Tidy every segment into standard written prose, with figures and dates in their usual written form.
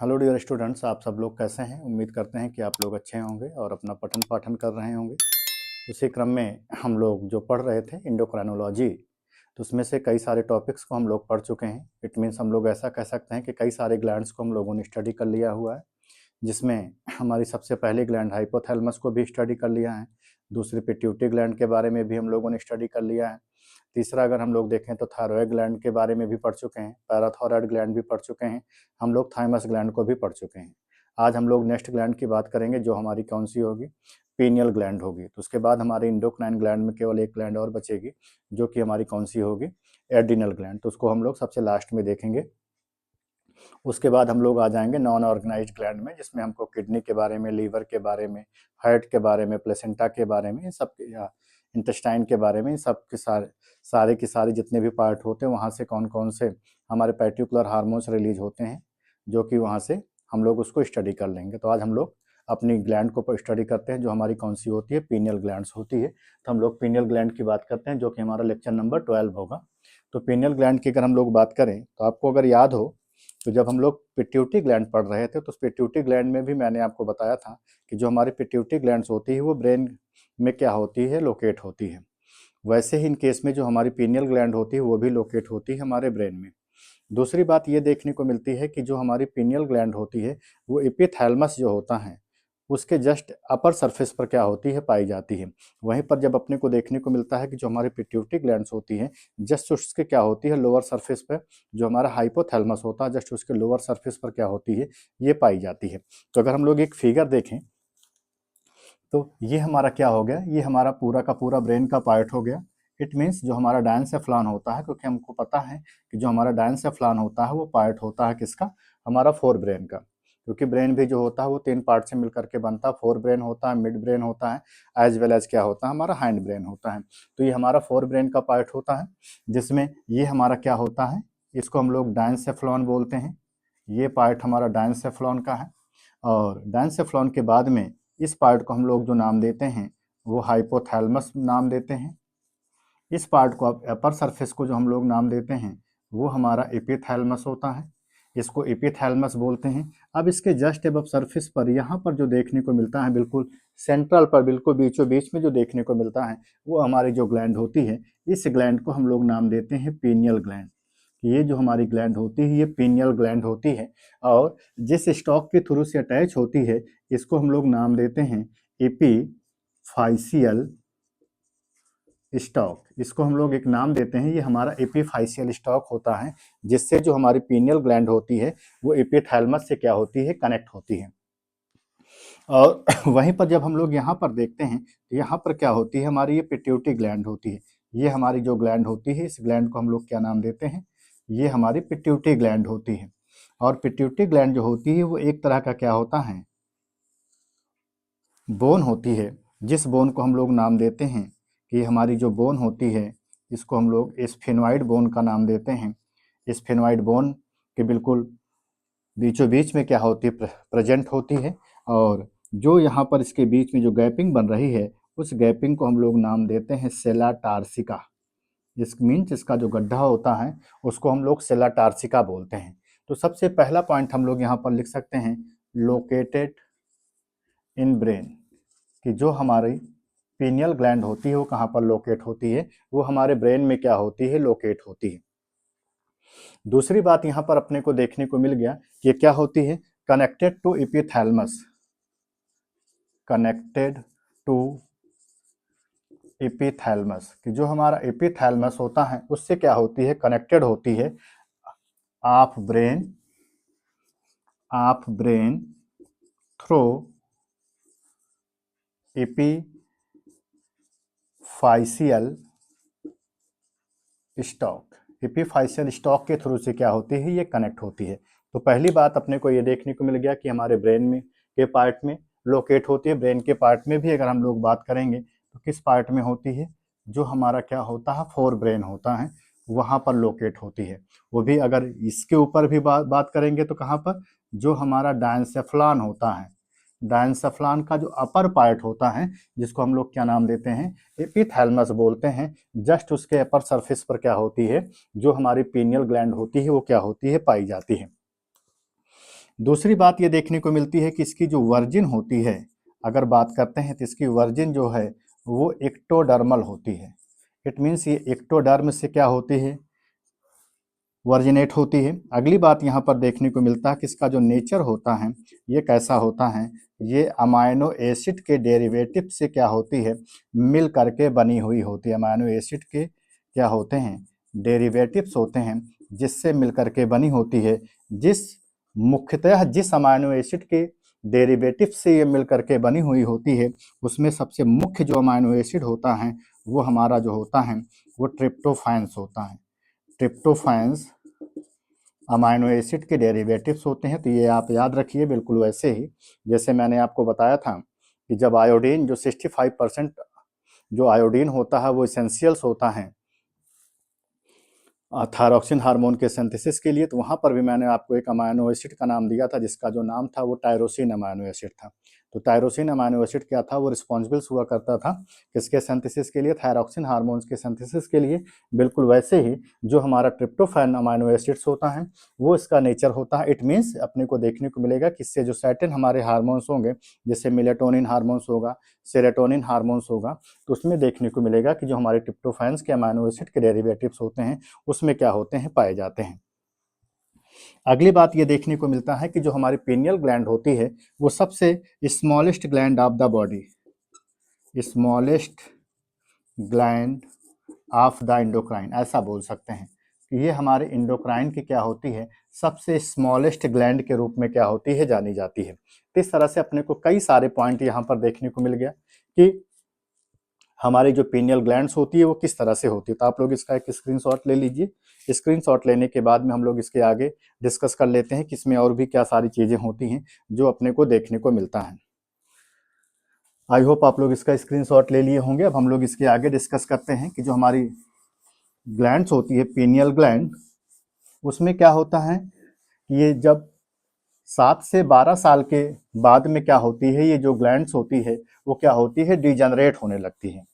Hello dear students, आप सब लोग कैसे हैं। उम्मीद करते हैं कि आप लोग अच्छे होंगे और अपना पठन पाठन कर रहे होंगे। उसी क्रम में हम लोग जो पढ़ रहे थे इंडोक्राइनोलॉजी, तो उसमें से कई सारे टॉपिक्स को हम लोग पढ़ चुके हैं। इट मीन्स हम लोग ऐसा कह सकते हैं कि कई सारे ग्लैंड्स को हम लोगों ने स्टडी कर लिया हुआ है, जिसमें हमारी सबसे पहली ग्लैंड हाइपोथैलेमस को भी स्टडी कर लिया है। दूसरी पिट्यूटरी ग्लैंड के बारे में भी हम लोगों ने स्टडी कर लिया है। तीसरा अगर हम लोग देखें तो थायरॉयड ग्लैंड के बारे में भी पढ़ चुके हैं, पैराथायरॉयड ग्लैंड भी पढ़ चुके हैं, हम लोग थाइमस ग्लैंड को भी पढ़ चुके हैं। आज हम लोग नेक्स्ट ग्लैंड की बात करेंगे, जो हमारी कौन सी होगी, पीनियल ग्लैंड होगी। तो उसके बाद हमारे इंडोक्राइन ग्लैंड में केवल एक ग्लैंड और बचेगी, जो कि हमारी कौन सी होगी, एड्रिनल ग्लैंड। तो उसको हम लोग सबसे लास्ट में देखेंगे। उसके बाद हम लोग आ जाएंगे नॉन ऑर्गेनाइज्ड ग्लैंड में, जिसमें हमको किडनी के बारे में, लीवर के बारे में, हार्ट के बारे में, प्लेसेंटा के बारे में, इन सब या इंटेस्टाइन के बारे में, इन सब के सारे के सारे जितने भी पार्ट होते हैं, वहाँ से कौन कौन से हमारे पर्टिकुलर हार्मोन्स रिलीज होते हैं, जो कि वहाँ से हम लोग उसको स्टडी कर लेंगे। तो आज हम लोग अपनी ग्लैंड को स्टडी करते हैं, जो हमारी कौन सी होती है, पीनियल ग्लैंड्स होती है। तो हम लोग पीनियल ग्लैंड की बात करते हैं, जो कि हमारा लेक्चर नंबर 12 होगा। तो पीनियल ग्लैंड की अगर हम लोग बात करें, तो आपको अगर याद हो, तो जब हम लोग पिट्यूटरी ग्लैंड पढ़ रहे थे, तो उस पिट्यूटरी ग्लैंड में भी मैंने आपको बताया था कि जो हमारी पिट्यूटरी ग्लैंड्स होती है वो ब्रेन में क्या होती है, लोकेट होती है। वैसे ही इन केस में जो हमारी पीनियल ग्लैंड होती है वो भी लोकेट होती है हमारे ब्रेन में। दूसरी बात ये देखने को मिलती है कि जो हमारी पीनियल ग्लैंड होती है वो एपिथैलेमस जो होता है उसके जस्ट अपर सरफेस पर क्या होती है, पाई जाती है। वहीं पर जब अपने को देखने को मिलता है कि जो हमारी पिट्यूटरी ग्लैंड्स होती हैं जस्ट उसके क्या होती है, लोअर सरफेस पर, जो हमारा हाइपोथैलेमस होता है जस्ट उसके लोअर सरफेस पर क्या होती है, ये पाई जाती है। तो अगर हम लोग एक फिगर देखें, तो ये हमारा क्या हो गया, ये हमारा पूरा का पूरा ब्रेन का पार्ट हो गया। इट मीन्स जो हमारा डायंसेफ्लॉन होता है, क्योंकि हमको पता है कि जो हमारा डायंसेफ्लॉन होता है वो पार्ट होता है किसका, हमारा फोर ब्रेन का। क्योंकि ब्रेन भी जो होता है वो तीन पार्ट से मिलकर के बनता है। फोर ब्रेन होता है, मिड ब्रेन होता है, एज वेल एज क्या होता है, हमारा हैंड ब्रेन होता है। तो ये हमारा फोर ब्रेन का पार्ट होता है, जिसमें ये हमारा क्या होता है, इसको हम लोग डायंसेफ्लॉन बोलते हैं। ये पार्ट हमारा डायंसेफ्लॉन का है। और डायंसेफ्लॉन के बाद में इस पार्ट को हम लोग जो नाम देते हैं वो हाइपोथैलेमस नाम देते हैं। इस पार्ट को, अब अपर सरफेस को जो हम लोग नाम देते हैं वो हमारा एपिथैलेमस होता है। इसको एपिथैलेमस बोलते हैं। अब इसके जस्ट अबव सरफेस पर यहाँ पर जो देखने को मिलता है, बिल्कुल सेंट्रल पर, बिल्कुल बीचों बीच में जो देखने को मिलता है, वो हमारी जो ग्लैंड होती है, इस ग्लैंड को हम लोग नाम देते हैं पीनियल ग्लैंड। ये जो हमारी ग्लैंड होती है ये पीनियल ग्लैंड होती है। और जिस स्टॉक के थ्रू से अटैच होती है, इसको हम लोग नाम देते हैं एपीफाइशियल स्टॉक। इसको हम लोग एक नाम देते हैं, ये हमारा एपीफाइशियल स्टॉक होता है, जिससे जो हमारी पीनियल ग्लैंड होती है वो एपिथैलेमस से क्या होती है, कनेक्ट होती है। और वहीं पर जब हम लोग यहाँ पर देखते हैं, तो यहाँ पर क्या होती है, हमारी ये पिट्यूटरी ग्लैंड होती है। ये हमारी जो ग्लैंड होती है, इस ग्लैंड को हम लोग क्या नाम देते हैं, ये हमारी पिट्यूटरी ग्लैंड होती है। और पिट्यूटरी ग्लैंड जो होती है वो एक तरह का क्या होता है, बोन होती है। जिस बोन को हम लोग नाम देते हैं कि हमारी जो बोन होती है, इसको हम लोग स्फेनॉइड बोन का नाम देते हैं। स्फेनॉइड बोन के बिल्कुल बीचों बीच में क्या होती है, प्रेजेंट होती है। और जो यहाँ पर इसके बीच में जो गैपिंग बन रही है, उस गैपिंग को हम लोग नाम देते हैं सेला टार्सिका। इस मीन्स इसका जो गड्ढा होता है उसको हम लोग सेला टार्सिका बोलते हैं। तो सबसे पहला पॉइंट हम लोग यहाँ पर लिख सकते हैं, लोकेटेड इन ब्रेन, कि जो हमारी पीनियल ग्लैंड होती है वो कहाँ पर लोकेट होती है, वो हमारे ब्रेन में क्या होती है, लोकेट होती है। दूसरी बात यहाँ पर अपने को देखने को मिल गया कि ये क्या होती है, connected to epithalamus, connected to epithalamus, कि जो हमारा एपिथैलेमस होता है उससे क्या होती है, कनेक्टेड होती है of brain through epiphyseal stalk. Epiphyseal stalk के थ्रू से क्या होती है, ये कनेक्ट होती है। तो पहली बात अपने को ये देखने को मिल गया कि हमारे ब्रेन में के पार्ट में लोकेट होती है। ब्रेन के पार्ट में भी अगर हम लोग बात करेंगे तो किस पार्ट में होती है, जो हमारा क्या होता है, फोर ब्रेन होता है, वहाँ पर लोकेट होती है। वो भी अगर इसके ऊपर भी बात करेंगे तो कहाँ पर, जो हमारा डायंसेफ्लॉन होता है, डायंसेफ्लॉन का जो अपर पार्ट होता है, जिसको हम लोग क्या नाम देते हैं, एपिथैलेमस बोलते हैं, जस्ट उसके अपर सरफेस पर क्या होती है, जो हमारी पीनियल ग्लैंड होती है वो क्या होती है, पाई जाती है। दूसरी बात ये देखने को मिलती है कि इसकी जो वर्जिन होती है, अगर बात करते हैं तो इसकी वर्जिन जो है वो एक्टोडर्मल होती है। इट मीन्स ये एक्टोडर्म से क्या होती है, वर्जिनेट होती है। अगली बात यहाँ पर देखने को मिलता है कि इसका जो नेचर होता है ये कैसा होता है, ये अमाइनो एसिड के डेरिवेटिव से क्या होती है, मिल करके बनी हुई होती है। अमाइनो एसिड के क्या होते हैं, डेरिवेटिव्स होते हैं जिससे मिल करके बनी होती है। मुख्यतः जिस अमाइनो एसिड के डेरिवेटिव से ये मिल करके बनी हुई होती है, उसमें सबसे मुख्य जो अमाइनो एसिड होता है वो हमारा जो होता है वो ट्रिप्टोफैन्स होता है। ट्रिप्टोफैन्स अमाइनो एसिड के डेरिवेटिव्स होते हैं। तो ये आप याद रखिए, बिल्कुल वैसे ही जैसे मैंने आपको बताया था कि जब आयोडीन जो 65% जो आयोडीन होता है वो इसेंशियल्स होता है थायरॉक्सिन हार्मोन के सिंथेसिस के लिए, तो वहाँ पर भी मैंने आपको एक अमाइनो एसिड का नाम दिया था जिसका जो नाम था वो टायरोसिन अमाइनो एसिड था। तो टायरोसिन अमाइनो एसिड क्या था, वो रिस्पॉन्सिबल हुआ करता था किसके सिंथेसिस के लिए, थायरॉक्सिन हार्मोन्स के सिंथेसिस के लिए। बिल्कुल वैसे ही जो हमारा ट्रिप्टोफैन अमाइनो एसिड्स होता है वो इसका नेचर होता है। इट मीन्स अपने को देखने को मिलेगा कि इससे जो सर्टेन हमारे हार्मोन्स होंगे, जैसे मेलेटोनिन हार्मोन्स होगा, सेरोटोनिन हार्मोन्स होगा, तो उसमें देखने को मिलेगा कि जो हमारे ट्रिप्टोफैन्स के अमाइनो एसिड के डेरिवेटिव्स होते हैं उसमें क्या होते हैं, पाए जाते हैं। अगली बात ये देखने को मिलता है कि जो हमारी पीनियल ग्लैंड होती है वो सबसे smallest gland of the body, smallest gland of the endocrine, ऐसा बोल सकते हैं कि ये हमारे इंडोक्राइन की क्या होती है, सबसे स्मॉलेस्ट ग्लैंड के रूप में क्या होती है, जानी जाती है। तो इस तरह से अपने को कई सारे पॉइंट यहाँ पर देखने को मिल गया कि हमारी जो पीनियल ग्लैंड्स होती है वो किस तरह से होती है। तो आप लोग इसका एक स्क्रीनशॉट ले लीजिए। स्क्रीनशॉट लेने के बाद में हम लोग इसके आगे डिस्कस कर लेते हैं कि इसमें और भी क्या सारी चीज़ें होती हैं जो अपने को देखने को मिलता है। आई होप आप लोग इसका स्क्रीनशॉट ले लिए होंगे। अब हम लोग इसके आगे डिस्कस करते हैं कि जो हमारी ग्लैंड्स होती है, पीनियल ग्लैंड, उसमें क्या होता है कि ये जब 7 से 12 साल के बाद में क्या होती है, ये जो ग्लैंड्स होती है वो क्या होती है, डिजनरेट होने लगती है।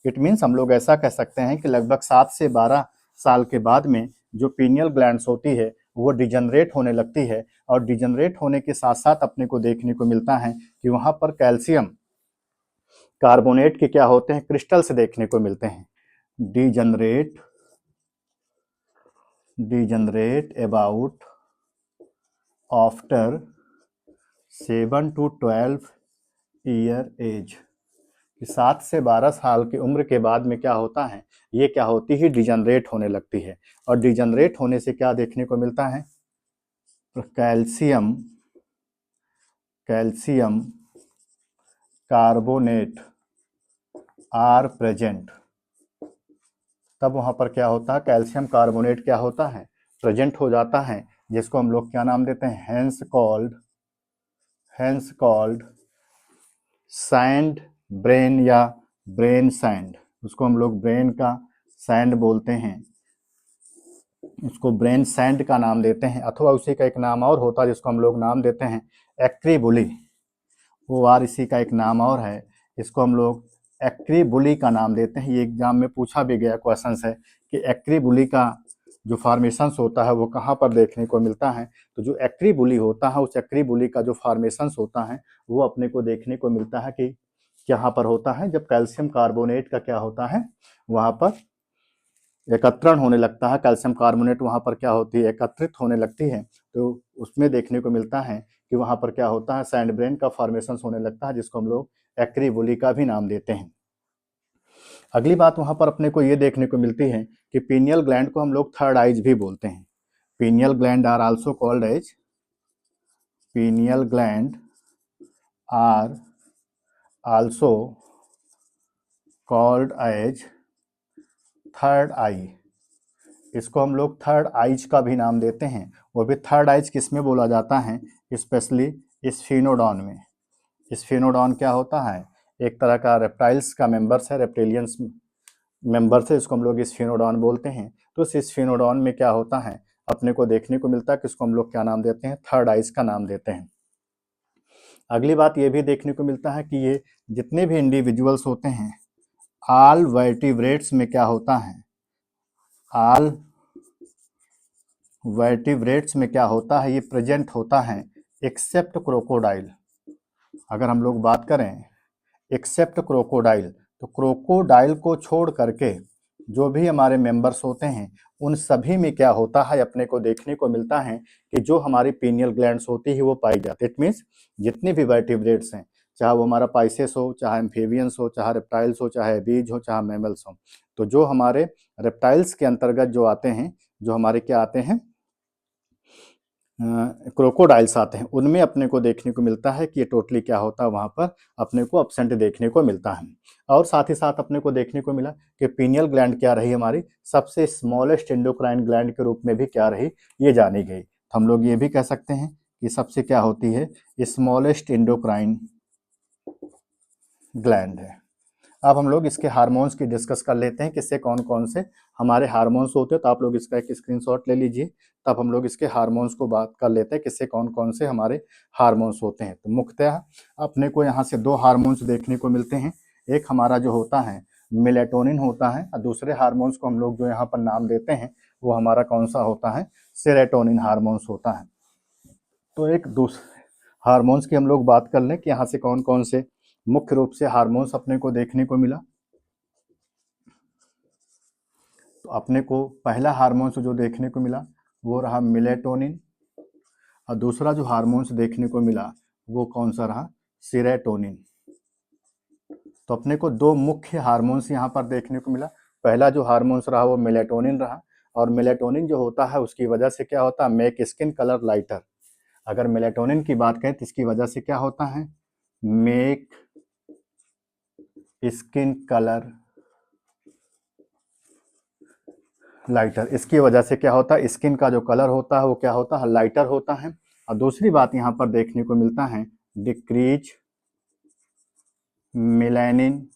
इट मीन्स हम लोग ऐसा कह सकते हैं कि लगभग 7 से 12 साल के बाद में जो पीनियल ग्लैंड्स होती है वो डिजनरेट होने लगती है। और डिजनरेट होने के साथ साथ अपने को देखने को मिलता है कि वहाँ पर कैल्शियम कार्बोनेट के क्या होते हैं, क्रिस्टल्स देखने को मिलते हैं। Degenerate about after 7 to 12 year age, कि 7 से 12 साल की उम्र के बाद में क्या होता है, ये क्या होती है, डिजनरेट होने लगती है। और डिजनरेट होने से क्या देखने को मिलता है, कैल्शियम कार्बोनेट आर प्रेजेंट। तब वहाँ पर क्या होता है, कैल्शियम कार्बोनेट क्या होता है, प्रेजेंट हो जाता है, जिसको हम लोग क्या नाम देते हैं, हेंस कॉल्ड सैंड ब्रेन या ब्रेन सैंड। उसको हम लोग ब्रेन का सैंड बोलते हैं, उसको ब्रेन सैंड का नाम देते हैं। अथवा उसी का एक नाम और होता है जिसको हम लोग नाम देते हैं एक्रीबुली। वो आर इसी का एक नाम और है, इसको हम लोग एक्रीबुली का नाम देते हैं। ये एग्जाम में पूछा भी गया क्वेश्चन है कि एक्रीबुली का जो फॉर्मेशंस होता है वो कहाँ पर देखने को मिलता है। तो जो एक्रीबुली होता है, उस एक्रीबुली का जो फॉर्मेशंस होता है वो अपने को देखने को मिलता है कि यहाँ पर होता है, जब कैल्शियम कार्बोनेट का क्या होता है, वहाँ पर एकत्रण होने लगता है। कैल्शियम कार्बोनेट वहाँ पर क्या होती है, एकत्रित होने लगती है। तो उसमें देखने को मिलता है कि वहाँ पर क्या होता है, सैंड ब्रेन का फॉर्मेशन होने लगता है, जिसको हम लोग एक्रीबुली का भी नाम देते हैं। अगली बात वहाँ पर अपने को ये देखने को मिलती है कि पीनियल ग्लैंड को हम लोग थर्ड आइज भी बोलते हैं। Pineal gland are also called as pineal gland are also called as third eye. इसको हम लोग थर्ड आइज का भी नाम देते हैं। वो भी थर्ड आइज किस में बोला जाता है, स्पेशली स्फिनोडॉन में। स्फिनोडॉन क्या होता है, एक तरह का रेप्टाइल्स का मेंबर्स है, रेप्टिलियंस मेंबर्स है, इसको हम लोग स्फिनोडॉन बोलते हैं। तो इस स्फिनोडॉन में क्या होता है, अपने को देखने को मिलता है कि इसको हम लोग क्या नाम देते हैं, थर्ड आइज का नाम देते हैं। अगली बात ये भी देखने को मिलता है कि ये जितने भी इंडिविजुअल्स होते हैं, ऑल वर्टिब्रेट्स में क्या होता है, ऑल वर्टिब्रेट्स में क्या होता है, ये प्रेजेंट होता है एक्सेप्ट क्रोकोडाइल, अगर हम लोग बात करें एक्सेप्ट क्रोकोडाइल, तो क्रोकोडाइल को छोड़ करके जो भी हमारे मेंबर्स होते हैं उन सभी में क्या होता है अपने को देखने को मिलता है कि जो हमारी पीनियल ग्लैंड्स होती है वो पाई जाती है। इट मीन्स जितने भी वर्टिब्रेट्स हैं, चाहे वो हमारा पाइसेस हो, चाहे एम्फीबियंस हो, चाहे रेप्टाइल्स हो, चाहे बीज हो, चाहे मैमल्स हो, तो जो हमारे रेप्टाइल्स के अंतर्गत जो आते हैं, जो हमारे क्या आते हैं क्रोकोडाइल्स आते हैं, उनमें अपने को देखने को मिलता है कि ये टोटली क्या होता है, वहाँ पर अपने को अपसेंट देखने को मिलता है। और साथ ही साथ अपने को देखने को मिला कि पीनियल ग्लैंड क्या रही हमारी सबसे स्मॉलेस्ट एंडोक्राइन ग्लैंड के रूप में भी क्या रही, ये जानी गई। तो हम लोग ये भी कह सकते हैं कि सबसे क्या होती है, स्मॉलेस्ट एंडोक्राइन ग्लैंड है। अब हम लोग इसके हार्मोन्स की डिस्कस कर लेते हैं, किससे कौन कौन से हमारे हार्मोन्स होते हैं। तो आप लोग इसका एक स्क्रीनशॉट ले लीजिए, तब हम लोग इसके हार्मोन्स को बात कर लेते हैं, किससे कौन कौन से हमारे हार्मोन्स होते हैं। तो मुख्यतः अपने को यहाँ से दो हार्मोन्स देखने को मिलते हैं। एक हमारा जो होता है मेलेटोनिन होता है, और दूसरे हार्मोन्स को हम लोग जो यहाँ पर नाम देते हैं वो हमारा कौन सा होता है, सेरोटोनिन हार्मोन्स होता है। तो एक दूसरे हार्मोन्स की हम लोग बात कर लें कि यहाँ से कौन कौन से मुख्य रूप से हार्मोन्स अपने को देखने को मिला। तो अपने को पहला हार्मोन्स जो देखने को मिला वो रहा मेलेटोनिन, और दूसरा जो हार्मोन्स देखने को मिला वो कौन सा रहा, सेरोटोनिन। तो अपने को दो मुख्य हार्मोन्स यहाँ पर देखने को मिला। पहला जो हार्मोन्स रहा वो मेलेटोनिन रहा, और मेलेटोनिन जो होता है उसकी वजह से क्या होता है, मेक स्किन कलर लाइटर। अगर मेलेटोनिन की बात करें तो इसकी वजह से क्या होता है, मेक स्किन कलर लाइटर। इसकी वजह से क्या होता है, स्किन का जो कलर होता है वो क्या होता है, लाइटर होता है। और दूसरी बात यहाँ पर देखने को मिलता है, डिक्रीज मेलानिन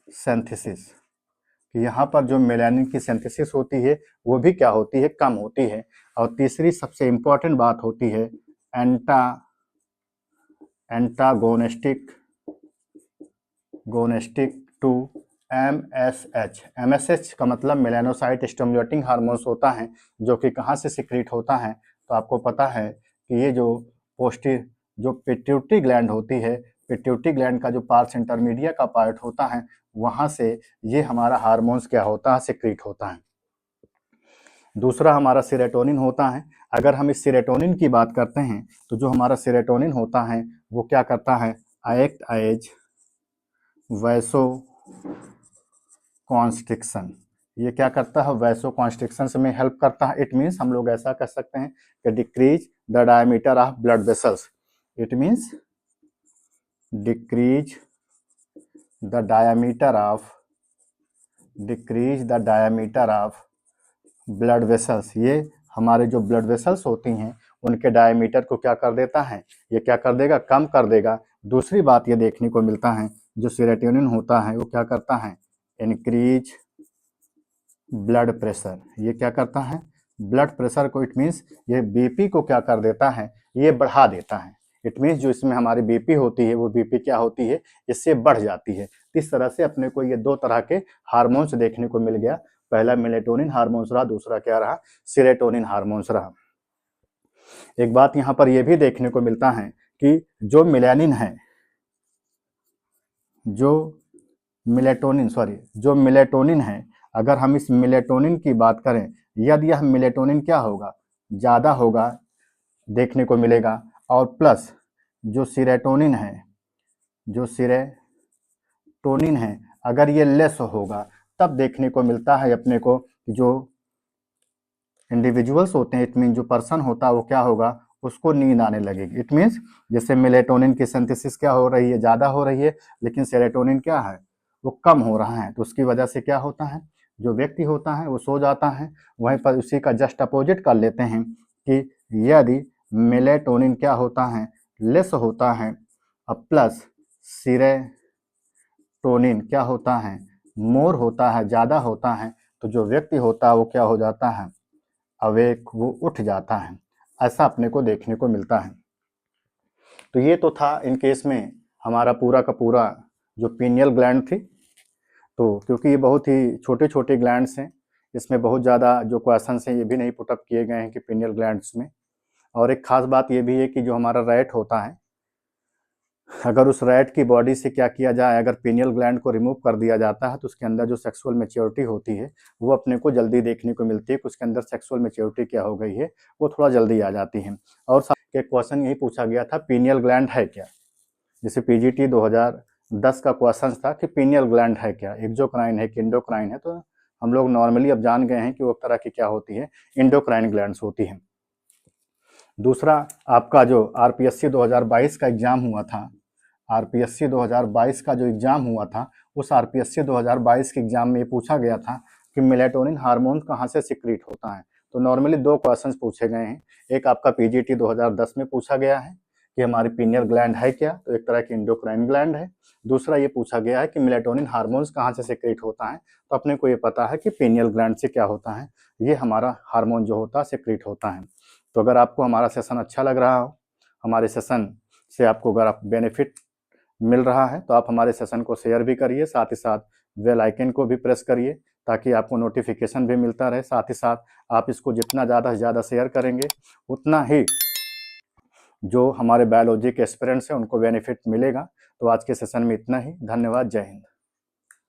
सिंथेसिस। यहाँ पर जो मेलानिन की सिंथेसिस होती है वो भी क्या होती है, कम होती है। और तीसरी सबसे इंपॉर्टेंट बात होती है एंटागोनिस्टिक टू MSH। MSH का मतलब मेलानोसाइट स्टिमुलेटिंग हार्मोन्स होता है, जो कि कहाँ से सिक्रीट होता है, तो आपको पता है कि ये जो पिट्यूटरी ग्लैंड होती है, पिट्यूटरी ग्लैंड का जो पार्स इंटरमीडिया का पार्ट होता है, वहाँ से ये हमारा हार्मोन्स क्या होता है, सिक्रीट होता है। दूसरा हमारा सेरोटोनिन होता है। अगर हम इस सेरोटोनिन की बात करते हैं तो जो हमारा सेरोटोनिन होता है वो क्या करता है, एक्ट एज वैसो कॉन्स्ट्रिक्शन। ये क्या करता है, वैसो कॉन्स्ट्रिक्शन में हेल्प करता है। इट मीन्स हम लोग ऐसा कह सकते हैं कि decrease the diameter of blood vessels. It means decrease the diameter of blood vessels. ये हमारे जो ब्लड वेसल्स होती हैं उनके डायमीटर को क्या कर देता है, ये क्या कर देगा, कम कर देगा। दूसरी बात ये देखने को मिलता है, जो सेरोटोनिन होता है वो क्या करता है, इंक्रीज ब्लड प्रेशर। ये क्या करता है, ब्लड प्रेशर को, इट मीन्स ये बीपी को क्या कर देता है, ये बढ़ा देता है। इट मीन्स जो इसमें हमारी बीपी होती है वो बीपी क्या होती है, इससे बढ़ जाती है। इस तरह से अपने को ये दो तरह के हार्मोन्स देखने को मिल गया। पहला मेलेटोनिन हार्मोन्स रहा, दूसरा क्या रहा, सेरोटोनिन हार्मोन्स रहा। एक बात यहाँ पर यह भी देखने को मिलता है कि जो मेलानिन है, जो मेलेटोनिन है, अगर हम इस मेलेटोनिन की बात करें, यदि यह मेलेटोनिन क्या होगा, ज़्यादा होगा देखने को मिलेगा, और प्लस जो सेरोटोनिन है अगर ये लेस होगा, तब देखने को मिलता है अपने को जो इंडिविजुअल्स होते हैं, इट मीन जो पर्सन होता है वो क्या होगा, उसको नींद आने लगेगी। इट मीन्स जैसे मेलेटोनिन की सिंथेसिस क्या हो रही है, ज़्यादा हो रही है, लेकिन सेरोटोनिन क्या है, वो कम हो रहा है। तो उसकी वजह से क्या होता है, जो व्यक्ति होता है वो सो जाता है। वहीं पर उसी का जस्ट अपोजिट कर लेते हैं कि यदि मेलेटोनिन क्या होता है, लेस होता है, और प्लस सेरोटोनिन क्या होता है, मोर होता है, ज़्यादा होता है, तो जो व्यक्ति होता है वो क्या हो जाता है, अवेक, वो उठ जाता है। ऐसा अपने को देखने को मिलता है। तो ये तो था इन केस में हमारा पूरा का पूरा जो पीनियल ग्लैंड थी। तो क्योंकि ये बहुत ही छोटे छोटे ग्लैंड्स हैं, इसमें बहुत ज़्यादा जो क्वेश्चंस हैं ये भी नहीं पुटअप किए गए हैं कि पीनियल ग्लैंड्स में, और एक खास बात ये भी है कि जो हमारा रैट होता है, अगर उस रैट की बॉडी से क्या किया जाए, अगर पीनियल ग्लैंड को रिमूव कर दिया जाता है तो उसके अंदर जो सेक्सुअल मैच्योरिटी होती है वो अपने को जल्दी देखने को मिलती है कि उसके अंदर सेक्सुअल मैच्योरिटी क्या हो गई है, वो थोड़ा जल्दी आ जाती है। और एक क्वेश्चन यही पूछा गया था, पीनियल ग्लैंड है क्या। जैसे पीजीटी 2010 का क्वेश्चन था कि पीनियल ग्लैंड है क्या, एक्सोक्राइन है कि एंडोक्राइन है, तो हम लोग नॉर्मली अब जान गए हैं कि वो तरह की क्या होती है, एंडोक्राइन ग्लैंड्स होती हैं। दूसरा, आपका जो आरपीएससी 2022 का एग्जाम हुआ था, आरपीएससी 2022 का जो एग्जाम हुआ था, उस आरपीएससी 2022 के एग्जाम में ये पूछा गया था कि मेलेटोनिन हार्मोन कहाँ से सिक्रीट होता है। तो नॉर्मली दो क्वेश्चंस पूछे गए हैं। एक आपका पीजीटी 2010 में पूछा गया है कि हमारी पीनियल ग्लैंड है क्या, तो एक तरह की एंडोक्राइन ग्लैंड है। दूसरा ये पूछा गया है कि मेलेटोनिन हार्मोन्स कहाँ से सिक्रीट होता है, तो अपने को ये पता है कि पीनियल ग्लैंड से क्या होता है, ये हमारा हार्मोन जो होता है सिक्रीट होता है। तो अगर आपको हमारा सेशन अच्छा लग रहा हो, हमारे सेशन से आपको अगर आप बेनिफिट मिल रहा है, तो आप हमारे सेशन को शेयर भी करिए, साथ ही साथ बेल आइकन को भी प्रेस करिए ताकि आपको नोटिफिकेशन भी मिलता रहे। साथ ही साथ आप इसको जितना ज़्यादा से ज़्यादा शेयर करेंगे उतना ही जो हमारे बायोलॉजी के एस्पिरेंट्स हैं उनको बेनिफिट मिलेगा। तो आज के सेशन में इतना ही। धन्यवाद। जय हिंद।